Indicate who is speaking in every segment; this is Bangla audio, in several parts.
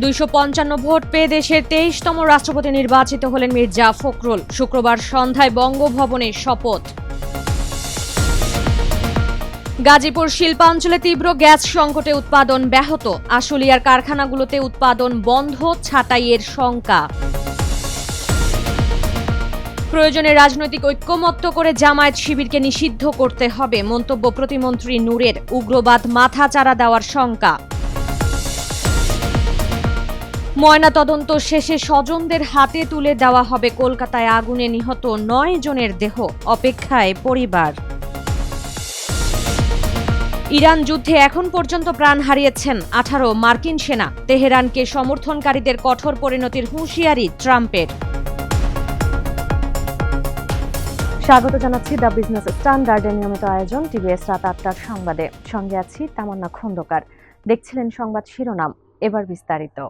Speaker 1: 255 ভোট পেয়ে দেশের 23তম রাষ্ট্রপতি নির্বাচিত হলেন মির্জা ফখরুল। শুক্রবার সন্ধ্যায় বঙ্গভবনে শপথ। গাজীপুর শিল্পাঞ্চলে তীব্র গ্যাস সংকটে উৎপাদন ব্যাহত। আশুলিয়ার কারখানাগুলোতে উৎপাদন বন্ধ, ছাঁটাইয়ের শঙ্কা। প্রয়োজনে রাজনৈতিক ঐক্যমত্য করে জামায়াত শিবিরকে নিষিদ্ধ করতে হবে, মন্তব্য প্রতিমন্ত্রী নূরের। উগ্রবাদ মাথাচাড়া দেওয়ার শঙ্কা। ময়নাতদন্ত শেষে স্বজনদের হাতে তুলে দেওয়া হবে কলকাতায় আগুনে নিহত 9 জনের দেহ, অপেক্ষায় পরিবার। ইরান যুদ্ধে এখন পর্যন্ত প্রাণ হারিয়েছেন 18 মার্কিন সেনা। তেহরানকে সমর্থনকারীদের কঠোর পরিণতির হুঁশিয়ারি ট্রাম্পের। স্বাগত জানাচ্ছি দ্য বিজনেস স্ট্যান্ডার্ডের নিয়মিত আয়োজন টিভিএস রাত 8টার সংবাদে। সঙ্গে আছি তামান্না খন্দকার। দেখছিলেন সংবাদ শিরোনাম, এবার বিস্তারিত।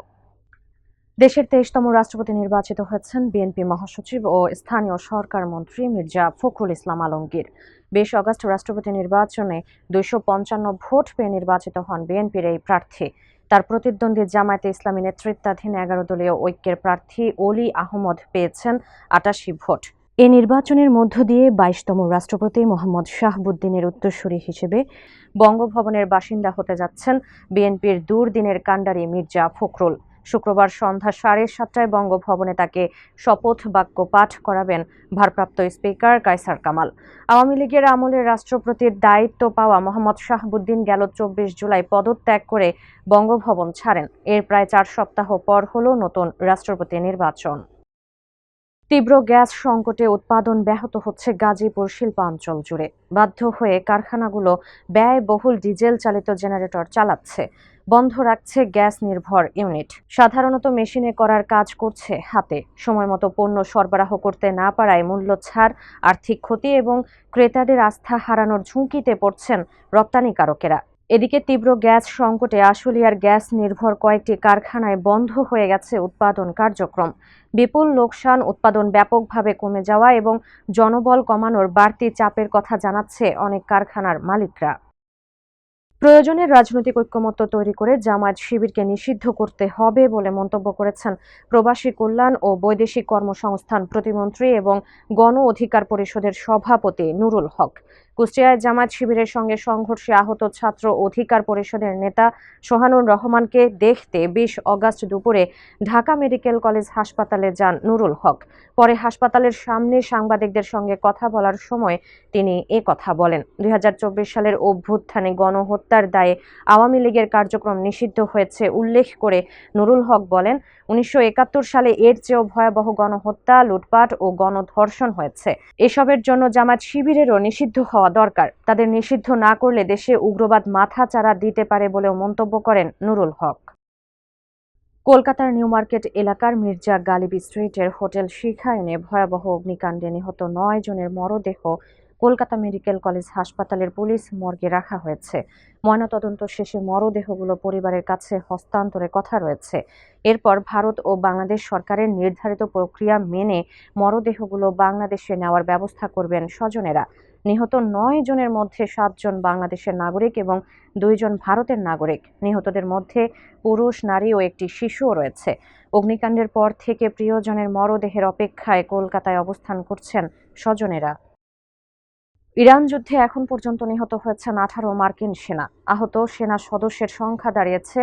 Speaker 1: দেশের 23তম রাষ্ট্রপতি নির্বাচিত হয়েছেন বিএনপি মহাসচিব ও স্থানীয় সরকার মন্ত্রী মির্জা ফখরুল ইসলাম আলমগীর। 20 আগস্ট রাষ্ট্রপতি নির্বাচনে 255 ভোট পেয়ে নির্বাচিত হন বিএনপির এই প্রার্থী। তার প্রতিদ্বন্দ্বী জামায়াতে ইসলামী নেতৃত্বাধীন 11 দলীয় ঐক্যের প্রার্থী অলি আহমদ পেয়েছেন 88 ভোট। এ নির্বাচনের মধ্য দিয়ে 22তম রাষ্ট্রপতি মোহাম্মদ শাহাবুদ্দিনের উত্তরসূরি হিসেবে বঙ্গভবনের বাসিন্দা হতে যাচ্ছেন বিএনপির দুর্দিনের কাণ্ডারি মির্জা ফখরুল। শুক্রবার সন্ধ্যা 7:30টায় বঙ্গভবনে তাকে শপথ বাক্য পাঠ করাবেন ভারপ্রাপ্ত স্পিকার কায়সার কামাল। আওয়ামী লীগের আমলে রাষ্ট্রপতির দায়িত্ব পাওয়া মোহাম্মদ শাহাবুদ্দিন গেল 24 জুলাই পদত্যাগ করে বঙ্গভবন ছাড়েন। এর প্রায় 4 সপ্তাহ পর হলো নতুন রাষ্ট্রপতি নির্বাচন। তীব্র গ্যাস সংকটে উৎপাদন ব্যাহত হচ্ছে গাজীপুর শিল্পাঞ্চল জুড়ে। বাধ্য হয়ে কারখানাগুলো ব্যয়বহুল ডিজেল চালিত জেনারেটর চালাচ্ছে, বন্ধ রাখছে গ্যাস নির্ভর ইউনিট। সাধারণত মেশিনে করার কাজ করছে হাতে। সময়মতো পণ্য সরবরাহ করতে না পারায় মূল্য ছাড়, আর্থিক ক্ষতি এবং ক্রেতাদের আস্থা হারানোর ঝুঁকিতে পড়ছেন রপ্তানিকারকেরা। এদিকে তীব্র গ্যাস সংকটে আশুলিয়ার গ্যাস নির্ভর কয়েকটি কারখানায় বন্ধ হয়ে গেছে উৎপাদন কার্যক্রম। বিপুল লোকসান, উৎপাদন ব্যাপকভাবে কমে যাওয়া এবং জনবল কমানোর বাড়তি চাপের কথা জানাচ্ছে অনেক কারখানার মালিকরা। প্রয়োজনে রাজনৈতিক ঐক্যমত্য তৈরি করে জামায়াত শিবিরকে নিষিদ্ধ করতে হবে বলে মন্তব্য করেছেন প্রবাসী কল্যাণ ও বৈদেশিক কর্মসংস্থান প্রতিমন্ত্রী এবং গণ অধিকার পরিষদের সভাপতি নুরুল হক। কুষ্টিয়ায় জামায়াত শিবিরের সঙ্গে সংঘর্ষে আহত ছাত্র অধিকার পরিষদের নেতা সোহানুর রহমানকে দেখতে 20 আগস্ট দুপুরে ঢাকা মেডিকেল কলেজ হাসপাতালে যান নুরুল হক। পরে হাসপাতালের সামনে সাংবাদিকদের সঙ্গে কথা বলার সময় তিনি কথা বলেন। 2024 সালের অভ্যুত্থানে গণহত্যার দায়ে আওয়ামী লীগের কার্যক্রম নিষিদ্ধ হয়েছে উল্লেখ করে নুরুল হক বলেন, 1971 সালে এর চেয়েও ভয়াবহ গণহত্যা, লুটপাট ও গণধর্ষণ হয়েছে। এসবের জন্য জামায়াত শিবিরেরও নিষিদ্ধ হওয়া দরকার। তাদের নিষিদ্ধ না করলে দেশে উগ্রবাদ মাথাচাড়া দিতে পারে বলেও মন্তব্য করেন নুরুল হক। কলকাতার নিউ মার্কেট এলাকার মির্জা গালিব স্ট্রিটের হোটেল শিখায়নে ভয়াবহ অগ্নিকাণ্ডে নিহত 9 জনের মরদেহ কলকাতা মেডিকেল কলেজ হাসপাতালের পুলিশ মর্গে রাখা হয়েছে। ময়নাতদন্ত শেষে মরদেহগুলো পরিবারের কাছে হস্তান্তরের কথা রয়েছে। এরপর ভারত ও বাংলাদেশ সরকারের নির্ধারিত প্রক্রিয়া মেনে মরদেহগুলো বাংলাদেশে নেওয়ার ব্যবস্থা করবেন স্বজনেরা। নিহত 9 জনের মধ্যে 7 জন বাংলাদেশের নাগরিক এবং 2 জন ভারতের নাগরিক। নিহতদের মধ্যে পুরুষ, নারী ও একটি শিশুও রয়েছে। অগ্নিকাণ্ডের পর থেকে প্রিয়জনের মরদেহের অপেক্ষায় কলকাতায় অবস্থান করছেন স্বজনেরা। ইরান যুদ্ধে এখন পর্যন্ত নিহত হয়েছেন 18 মার্কিন সেনা। আহত সেনা সদস্যের সংখ্যা দাঁড়িয়েছে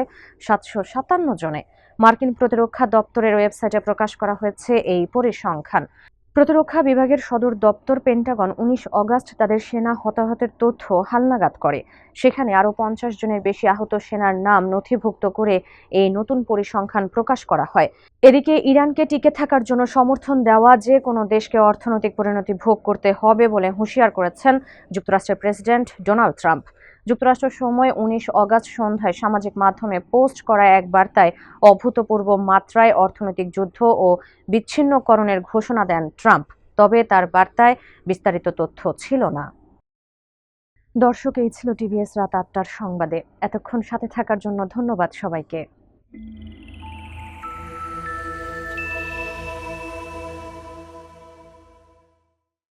Speaker 1: 757 জনে। মার্কিন প্রতিরক্ষা দপ্তরের ওয়েবসাইটে প্রকাশ করা হয়েছে এই পরিসংখ্যান। প্রতিরক্ষা বিভাগের সদর দপ্তর পেন্টাগন 19 আগস্ট তাদের সেনা হতাহতের তথ্য হালনাগাদ করে। সেখানে আরও 50 জনের বেশি আহত সেনার নাম নথিভুক্ত করে এই নতুন পরিসংখ্যান প্রকাশ করা হয়। এদিকে ইরানকে টিকে থাকার জন্য সমর্থন দেওয়া যে কোনো দেশকে অর্থনৈতিক পরিণতি ভোগ করতে হবে বলে হুঁশিয়ার করেছেন যুক্তরাষ্ট্রের প্রেসিডেন্ট ডোনাল্ড ট্রাম্প। যুক্তরাষ্ট্র সময় 19 আগস্ট সন্ধ্যায় সামাজিক মাধ্যমে পোস্ট করা এক বার্তায় অভূতপূর্ব মাত্রায় অর্থনৈতিক যুদ্ধ ও বিচ্ছিন্নকরণের ঘোষণা দেন ট্রাম্প। তবে তার বার্তায় বিস্তারিত তথ্য ছিল না। দর্শক, এই ছিল টিভিএস রাত 8টার সংবাদে। এতক্ষণ সাথে থাকার জন্য ধন্যবাদ সবাইকে।